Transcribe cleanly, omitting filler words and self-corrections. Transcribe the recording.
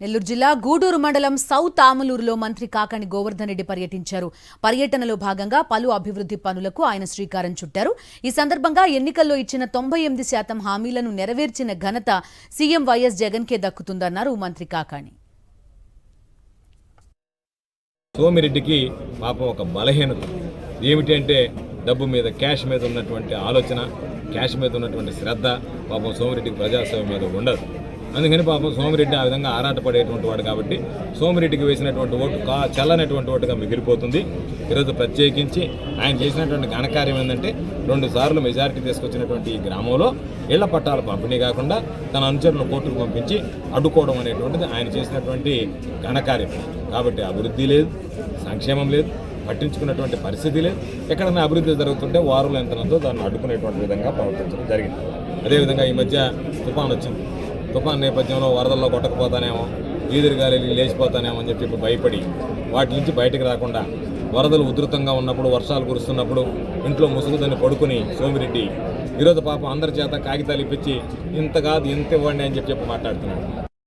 నెల్లూరు జిల్లా గూడూరు మండలం సౌత్ ఆమలూరులో మంత్రి కాకాణి గోవర్ధన్ రెడ్డి పర్యటించారు. పర్యటనలో భాగంగా పలు అభివృద్ధి పనులకు ఆయన శ్రీకారం చుట్టారు. ఈ సందర్భంగా ఎన్నికల్లో ఇచ్చిన 98% హామీలను నెరవేర్చిన ఘనత సీఎం వైఎస్ జగన్కే దక్కుతుందన్నారు మంత్రి కాకాణి. సోమిరెడ్డికి పాపం ఒక బలహీనత ఏమిటంటే డబ్బు మీద, క్యాష్ మీద ఉన్నటువంటి ఆలోచన, క్యాష్ మీద ఉన్నటువంటి శ్రద్ధ పాపం సోమిరెడ్డికి ప్రజాస్వామ్యం మీద ఉండదు. అందుకని పాపం సోమిరెడ్డి ఆ విధంగా ఆరాటపడేటువంటి వాడు కాబట్టి సోమిరెడ్డికి వేసినటువంటి ఓటు చల్లనటువంటి ఓటుగా మిగిలిపోతుంది. ఈరోజు ప్రత్యేకించి ఆయన చేసినటువంటి ఘనకార్యం ఏంటంటే 2 సార్లు మెజారిటీ తీసుకొచ్చినటువంటి ఈ గ్రామంలో ఇళ్ల పట్టాల పంపిణీ కాకుండా తన అనుచరులను కోర్టుకు పంపించి అడ్డుకోవడం అనేటువంటిది ఆయన చేసినటువంటి ఘనకార్యం. కాబట్టి అభివృద్ధి లేదు, సంక్షేమం లేదు, పట్టించుకున్నటువంటి పరిస్థితి లేదు. ఎక్కడైనా అభివృద్ధి జరుగుతుంటే వారుల యంత్రంతో దాన్ని అడ్డుకునేటువంటి విధంగా ప్రవర్తించడం జరిగింది. అదేవిధంగా ఈ మధ్య తుఫాన్ వచ్చింది. తుఫాన్ నేపథ్యంలో వరదల్లో కొట్టకపోతానేమో, ఈదురుగాలి లేచిపోతానేమో అని చెప్పి భయపడి వాటి నుంచి బయటకు రాకుండా వరదలు ఉధృతంగా ఉన్నప్పుడు, వర్షాలు కురుస్తున్నప్పుడు ఇంట్లో ముసుగుదని పడుకుని సోమిరెడ్డి ఈరోజు పాపం అందరి చేత కాగితాలు ఇప్పించి ఇంత కాదు ఇంత ఇవ్వండి అని చెప్పి మాట్లాడుతున్నాడు.